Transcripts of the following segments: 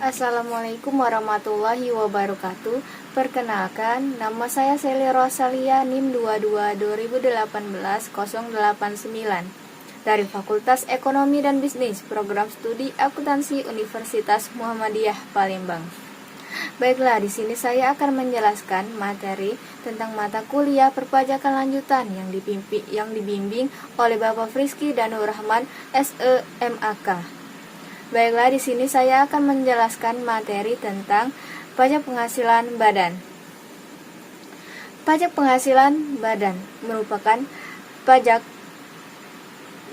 Assalamualaikum warahmatullahi wabarakatuh. Perkenalkan, nama saya Seli Rosalia, NIM 22 2018 089 dari Fakultas Ekonomi dan Bisnis, Program Studi Akuntansi Universitas Muhammadiyah Palembang. Baiklah, di sini saya akan menjelaskan materi tentang mata kuliah perpajakan lanjutan yang dibimbing oleh Bapak Friski Danur Rahman, SEMAK. Baiklah, di sini saya akan menjelaskan materi tentang pajak penghasilan badan. Pajak penghasilan badan merupakan pajak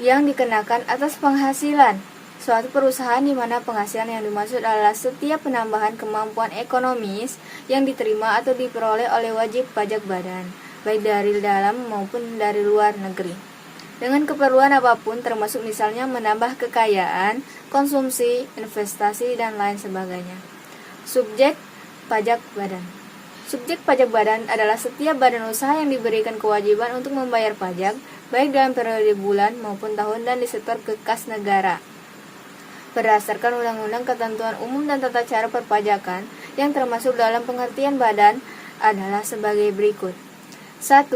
yang dikenakan atas penghasilan suatu perusahaan di mana penghasilan yang dimaksud adalah setiap penambahan kemampuan ekonomis yang diterima atau diperoleh oleh wajib pajak badan, baik dari dalam maupun dari luar negeri, dengan keperluan apapun, termasuk misalnya menambah kekayaan, konsumsi, investasi, dan lain sebagainya. Subjek pajak badan. Subjek pajak badan adalah setiap badan usaha yang diberikan kewajiban untuk membayar pajak, baik dalam periode bulan maupun tahun dan disetor ke kas negara. Berdasarkan Undang-Undang Ketentuan Umum dan Tata Cara Perpajakan, yang termasuk dalam pengertian badan adalah sebagai berikut. 1.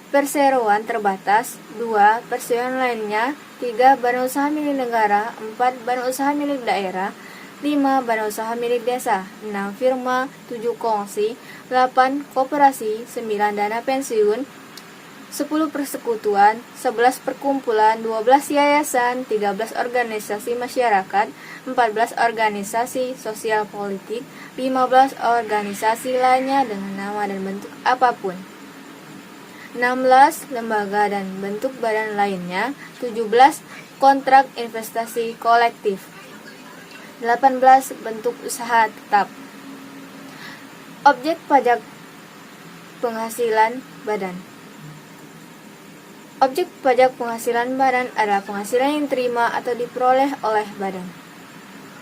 Perseroan terbatas. 2. Perseroan lainnya. 3. Badan usaha milik negara. 4. Badan usaha milik daerah. 5. Badan usaha milik desa. 6. Firma. 7. Kongsi. 8. Koperasi. 9. Dana pensiun. 10. Persekutuan. 11. Perkumpulan. 12. Yayasan. 13. Organisasi masyarakat. 14. Organisasi sosial politik. 15. Organisasi lainnya dengan nama dan bentuk apapun. 16. Lembaga dan bentuk badan lainnya. 17. Kontrak investasi kolektif. 18. Bentuk usaha tetap. Objek pajak penghasilan badan. Objek pajak penghasilan badan adalah penghasilan yang diterima atau diperoleh oleh badan.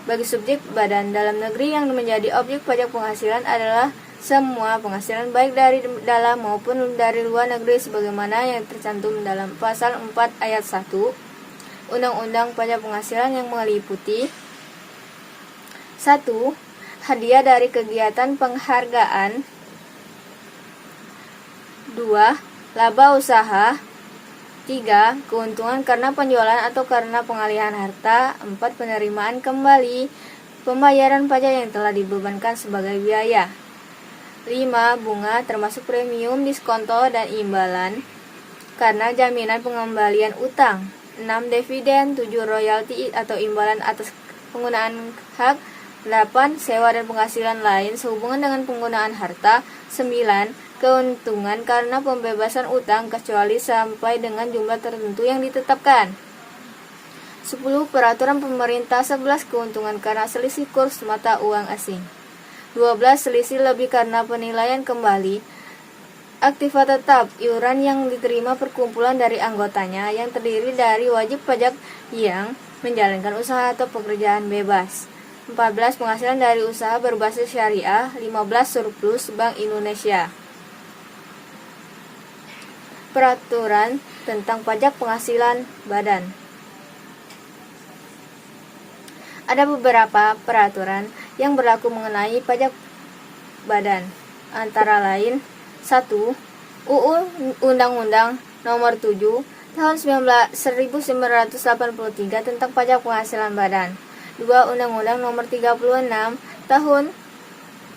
Bagi subjek badan dalam negeri yang menjadi objek pajak penghasilan adalah semua penghasilan baik dari dalam maupun dari luar negeri sebagaimana yang tercantum dalam pasal 4 ayat 1 Undang-Undang Pajak Penghasilan yang meliputi 1. Hadiah dari kegiatan penghargaan. 2. Laba usaha. 3. Keuntungan karena penjualan atau karena pengalihan harta. 4. Penerimaan kembali pembayaran pajak yang telah dibebankan sebagai biaya. 5. Bunga termasuk premium, diskonto, dan imbalan karena jaminan pengembalian utang. 6. Dividen. 7. Royalti atau imbalan atas penggunaan hak. 8. Sewa dan penghasilan lain sehubungan dengan penggunaan harta. 9. Keuntungan karena pembebasan utang kecuali sampai dengan jumlah tertentu yang ditetapkan. 10. Peraturan pemerintah. 11. Keuntungan karena selisih kurs mata uang asing. 12. Selisih lebih karena penilaian kembali. Aktiva tetap, iuran yang diterima perkumpulan dari anggotanya yang terdiri dari wajib pajak yang menjalankan usaha atau pekerjaan bebas. 14. Penghasilan dari usaha berbasis syariah. 15. Surplus Bank Indonesia. Peraturan tentang pajak penghasilan badan. Ada beberapa peraturan yang berlaku mengenai pajak badan, antara lain 1. UU Undang-Undang Nomor 7 Tahun 1983 tentang pajak penghasilan badan. 2. Undang-Undang Nomor 36 Tahun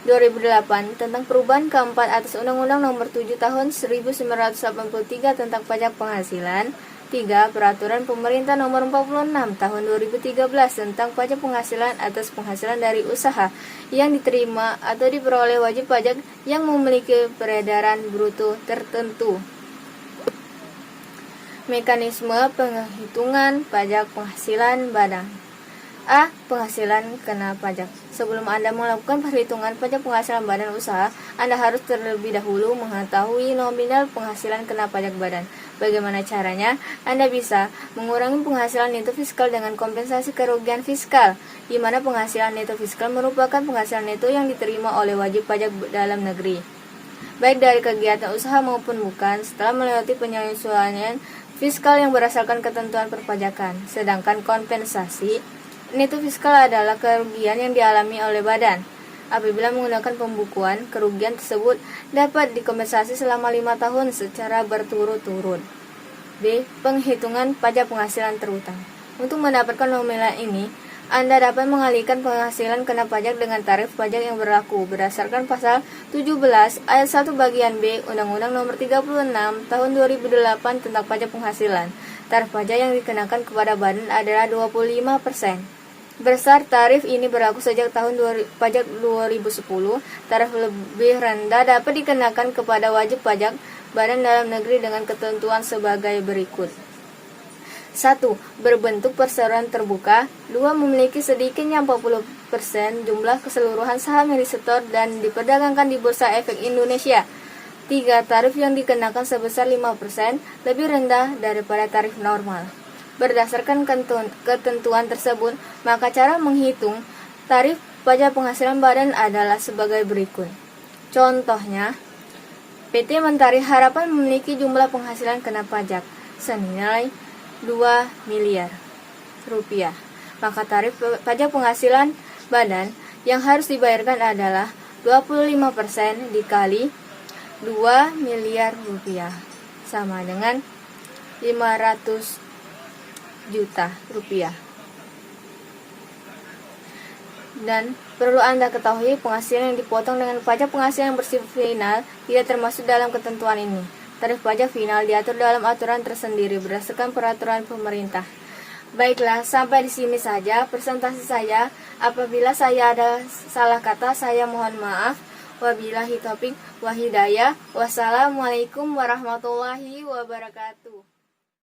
2008 tentang perubahan keempat atas Undang-Undang Nomor 7 Tahun 1983 tentang pajak penghasilan. 3. Peraturan Pemerintah Nomor 46 Tahun 2013 tentang pajak penghasilan atas penghasilan dari usaha yang diterima atau diperoleh wajib pajak yang memiliki peredaran bruto tertentu. Mekanisme penghitungan pajak penghasilan badan. A. Penghasilan kena pajak. Sebelum Anda melakukan perhitungan pajak penghasilan badan usaha, Anda harus terlebih dahulu mengetahui nominal penghasilan kena pajak badan. Bagaimana caranya? Anda bisa mengurangi penghasilan neto fiskal dengan kompensasi kerugian fiskal, di mana penghasilan neto fiskal merupakan penghasilan neto yang diterima oleh wajib pajak dalam negeri, baik dari kegiatan usaha maupun bukan, setelah melewati penyesuaian fiskal yang berdasarkan ketentuan perpajakan. Sedangkan kompensasi Neto fiskal adalah kerugian yang dialami oleh badan. Apabila menggunakan pembukuan, kerugian tersebut dapat dikompensasi selama 5 tahun secara berturut-turut. B. Penghitungan pajak penghasilan terutang. Untuk mendapatkan nominal ini, Anda dapat mengalihkan penghasilan kena pajak dengan tarif pajak yang berlaku berdasarkan pasal 17 ayat 1 bagian B Undang-Undang Nomor 36 Tahun 2008 tentang pajak penghasilan. Tarif pajak yang dikenakan kepada badan adalah 25%. Besar tarif ini berlaku sejak tahun pajak 2010. Tarif lebih rendah dapat dikenakan kepada wajib pajak badan dalam negeri dengan ketentuan sebagai berikut. 1. Berbentuk perseroan terbuka. 2. Memiliki sedikitnya 40% jumlah keseluruhan saham yang disetor dan diperdagangkan di Bursa Efek Indonesia. 3. Tarif yang dikenakan sebesar 5% lebih rendah daripada tarif normal. Berdasarkan ketentuan tersebut, maka cara menghitung tarif pajak penghasilan badan adalah sebagai berikut. Contohnya, PT Mentari Harapan memiliki jumlah penghasilan kena pajak senilai 2 miliar rupiah. Maka tarif pajak penghasilan badan yang harus dibayarkan adalah 25% dikali 2 miliar rupiah, sama dengan 500 juta rupiah. Dan perlu Anda ketahui, penghasilan yang dipotong dengan pajak penghasilan yang bersifat final tidak termasuk dalam ketentuan ini. Tarif pajak final diatur dalam aturan tersendiri berdasarkan peraturan pemerintah. Baiklah, sampai di sini saja presentasi saya. Apabila saya ada salah kata, saya mohon maaf. Wabillahi taufiq wa hidayah. Wassalamualaikum warahmatullahi wabarakatuh.